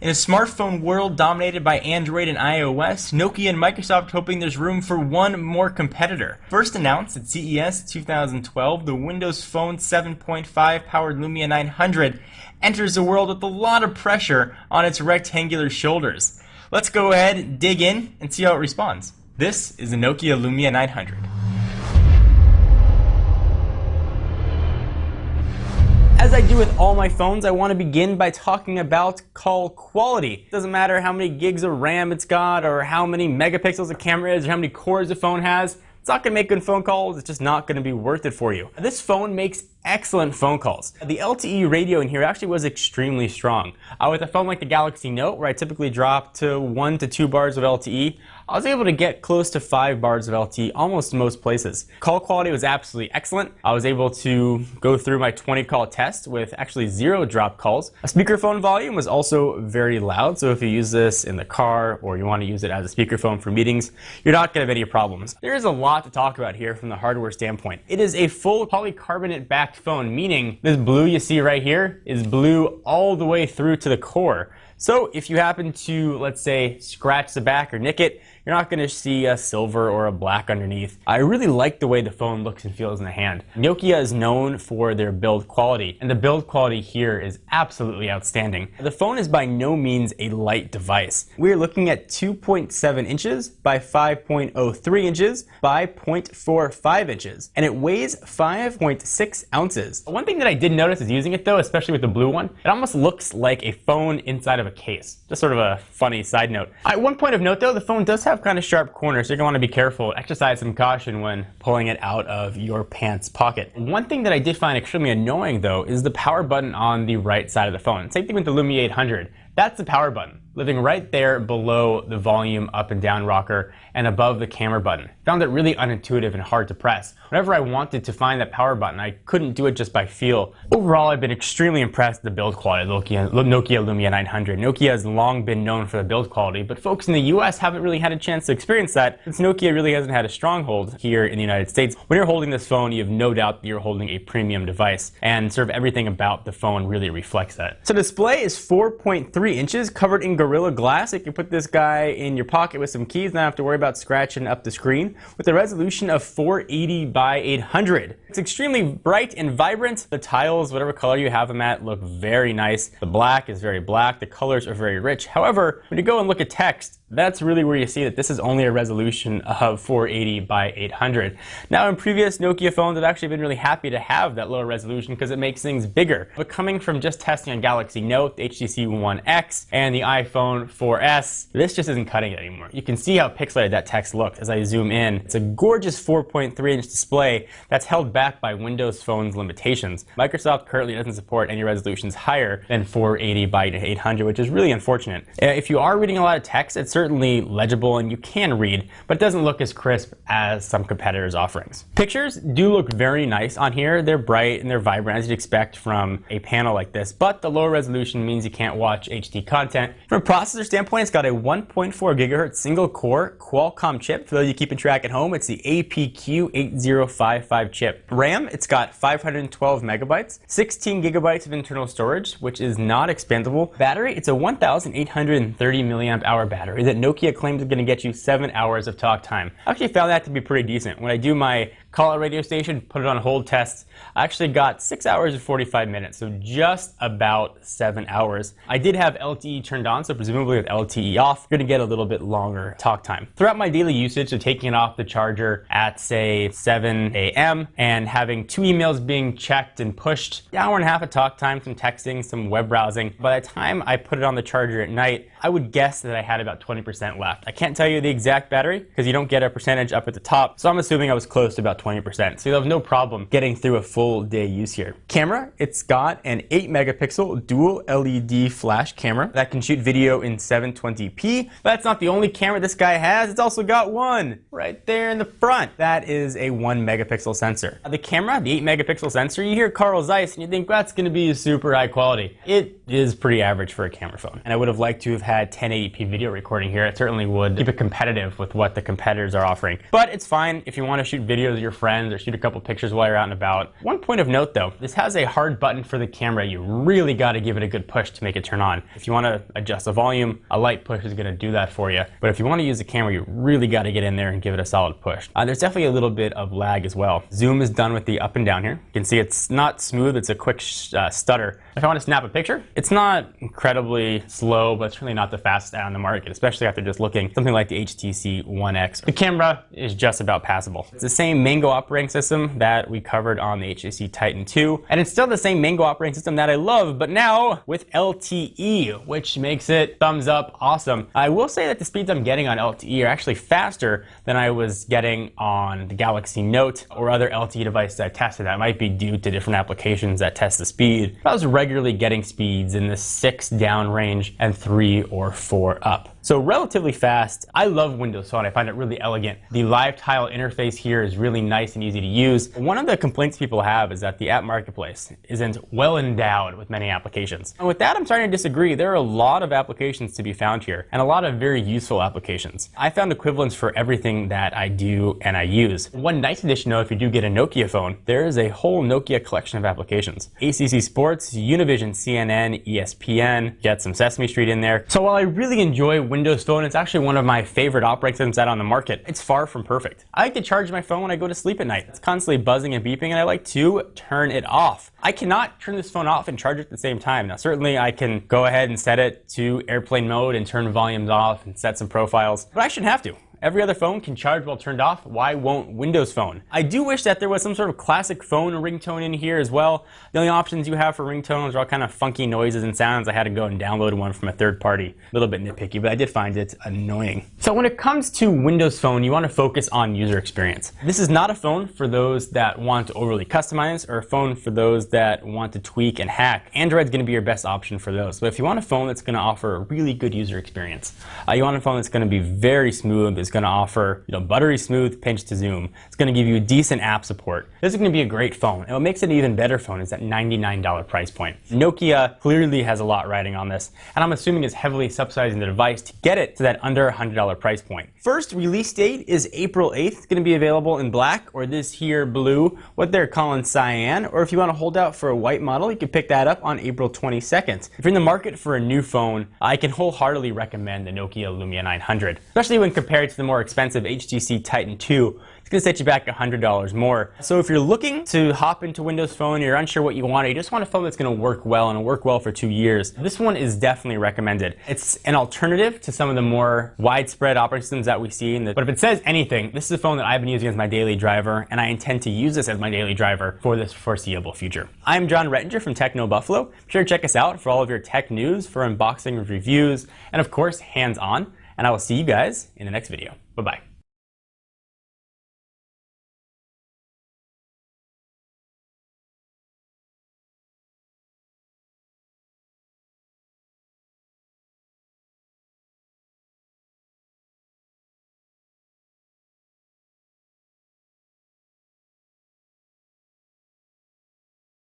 In a smartphone world dominated by Android and iOS, Nokia and Microsoft are hoping there's room for one more competitor. First announced at CES 2012, the Windows Phone 7.5 powered Lumia 900 enters the world with a lot of pressure on its rectangular shoulders. Let's go ahead, dig in, and see how it responds. This is the Nokia Lumia 900. As I do with all my phones, I want to begin by talking about call quality. It doesn't matter how many gigs of RAM it's got, or how many megapixels the camera is, or how many cores the phone has. It's not going to make good phone calls. It's just not going to be worth it for you. This phone makes excellent phone calls. The LTE radio in here actually was extremely strong. With a phone like the Galaxy Note, where I typically drop to 1 to 2 bars of LTE, I was able to get close to 5 bars of LTE almost most places. Call quality was absolutely excellent. I was able to go through my 20 call test with actually 0 drop calls. A speakerphone volume was also very loud, so if you use this in the car or you want to use it as a speakerphone for meetings, you're not going to have any problems. There is a lot to talk about here from the hardware standpoint. It is a full polycarbonate backed phone, meaning this blue you see right here is blue all the way through to the core. So if you happen to, let's say, scratch the back or nick it, you're not going to see a silver or a black underneath. I really like the way the phone looks and feels in the hand. Nokia is known for their build quality, and the build quality here is absolutely outstanding. The phone is by no means a light device. We're looking at 2.7 inches by 5.03 inches by 0.45 inches, and it weighs 5.6 ounces. One thing that I did notice is using it though, especially with the blue one, it almost looks like a phone inside of a case. Just sort of a funny side note. One point of note though, the phone does have kind of sharp corners, so you're going to want to be careful. Exercise some caution when pulling it out of your pants pocket. One thing that I did find extremely annoying though is the power button on the right side of the phone. Same thing with the Lumia 800. That's the power button, living right there below the volume up and down rocker and above the camera button. Found it really unintuitive and hard to press. Whenever I wanted to find that power button, I couldn't do it just by feel. Overall, I've been extremely impressed with the build quality of the Nokia Lumia 900. Nokia has long been known for the build quality, but folks in the US haven't really had a chance to experience that since Nokia really hasn't had a stronghold here in the United States. When you're holding this phone, you have no doubt that you're holding a premium device, and sort of everything about the phone really reflects that. So the display is 4.3 inches covered in Gorilla Glass. You can put this guy in your pocket with some keys, not have to worry about scratching up the screen, with a resolution of 480 by 800. It's extremely bright and vibrant. The tiles, whatever color you have them at, look very nice. The black is very black. The colors are very rich. However, when you go and look at text, that's really where you see that this is only a resolution of 480 by 800. Now, in previous Nokia phones, I've actually been really happy to have that lower resolution because it makes things bigger. But coming from just testing on Galaxy Note, the HTC One X, and the iPhone 4S, this just isn't cutting it anymore. You can see how pixelated that text looks as I zoom in. It's a gorgeous 4.3-inch display that's held back by Windows Phone's limitations. Microsoft currently doesn't support any resolutions higher than 480 by 800, which is really unfortunate. If you are reading a lot of text, it's certainly legible and you can read, but it doesn't look as crisp as some competitors' offerings. Pictures do look very nice on here. They're bright and they're vibrant as you'd expect from a panel like this, but the lower resolution means you can't watch HD content. From a processor standpoint, it's got a 1.4 gigahertz single core Qualcomm chip. For those of you keeping track at home, it's the APQ8055 chip. RAM, it's got 512 megabytes, 16 gigabytes of internal storage, which is not expandable. Battery, it's a 1,830 milliamp hour battery that Nokia claims is going to get you 7 hours of talk time. I actually found that to be pretty decent. When I do my call out radio station, put it on hold tests, I actually got 6 hours and 45 minutes, so just about 7 hours. I did have LTE turned on, so presumably with LTE off, you're going to get a little bit longer talk time. Throughout my daily usage, so taking it off the charger at say 7 a.m. and having 2 emails being checked and pushed, an hour and a half of talk time, some texting, some web browsing. By the time I put it on the charger at night, I would guess that I had about 20% left. I can't tell you the exact battery because you don't get a percentage up at the top, so I'm assuming I was close to about 20%. So you'll have no problem getting through a full day use here. Camera, it's got an 8 megapixel dual LED flash camera that can shoot video in 720p. But that's not the only camera this guy has. It's also got one right there in the front. That is a 1 megapixel sensor. The camera, the 8 megapixel sensor, you hear Carl Zeiss and you think, well, that's going to be super high quality. It is pretty average for a camera phone. And I would have liked to have had 1080p video recording here. It certainly would keep it competitive with what the competitors are offering. But it's fine if you want to shoot videos of your your friends or shoot a couple pictures while you're out and about. One point of note though, this has a hard button for the camera. You really got to give it a good push to make it turn on. If you want to adjust the volume, a light push is going to do that for you. But if you want to use the camera, you really got to get in there and give it a solid push. There's definitely a little bit of lag as well. Zoom is done with the up and down here. You can see it's not smooth, it's a quick stutter. If I want to snap a picture, it's not incredibly slow, but it's really not the fastest out on the market, especially after just looking something like the HTC One X. The camera is just about passable. It's the same Mango operating system that we covered on the HTC Titan 2, and it's still the same Mango operating system that I love, but now with LTE, which makes it thumbs up awesome. I will say that the speeds I'm getting on LTE are actually faster than I was getting on the Galaxy Note or other LTE devices I tested. That might be due to different applications that test the speed. But I was regularly getting speeds in the 6 down range and 3 or 4 up. So relatively fast. I love Windows Phone. I find it really elegant. The live tile interface here is really nice and easy to use. One of the complaints people have is that the app marketplace isn't well endowed with many applications. And with that, I'm starting to disagree. There are a lot of applications to be found here and a lot of very useful applications. I found equivalents for everything that I do and I use. One nice addition though, if you do get a Nokia phone, there is a whole Nokia collection of applications. ACC Sports, Univision, CNN, ESPN, get some Sesame Street in there. So while I really enjoy Windows Phone, it's actually one of my favorite operating systems out on the market. It's far from perfect. I like to charge my phone when I go to sleep at night. It's constantly buzzing and beeping, and I like to turn it off. I cannot turn this phone off and charge it at the same time. Now, certainly I can go ahead and set it to airplane mode and turn volumes off and set some profiles, but I shouldn't have to. Every other phone can charge while turned off. Why won't Windows Phone? I do wish that there was some sort of classic phone ringtone in here as well. The only options you have for ringtones are all kind of funky noises and sounds. I had to go and download one from a third party. A little bit nitpicky, but I did find it annoying. So when it comes to Windows Phone, you want to focus on user experience. This is not a phone for those that want to overly customize or a phone for those that want to tweak and hack. Android's going to be your best option for those. But if you want a phone that's going to offer a really good user experience, you want a phone that's going to be very smooth, it's going to offer, buttery smooth pinch to zoom. It's going to give you decent app support. This is going to be a great phone. And what makes it an even better phone is that $99 price point. Nokia clearly has a lot riding on this, and I'm assuming is heavily subsidizing the device to get it to that under $100 price point. First release date is April 8th. It's going to be available in black or this here blue, what they're calling cyan, or if you want to hold out for a white model, you can pick that up on April 22nd. If you're in the market for a new phone, I can wholeheartedly recommend the Nokia Lumia 900, especially when compared to the more expensive HTC Titan 2. It's going to set you back $100 more. So if you're looking to hop into Windows Phone, you're unsure what you want, or you just want a phone that's going to work well and work well for 2 years, this one is definitely recommended. It's an alternative to some of the more widespread operating systems that we see. But if it says anything, this is a phone that I've been using as my daily driver, and I intend to use this as my daily driver for this foreseeable future. I'm John Rettinger from Techno Buffalo. Be sure to check us out for all of your tech news, for unboxing, reviews, and of course, hands-on. And I will see you guys in the next video. Bye-bye.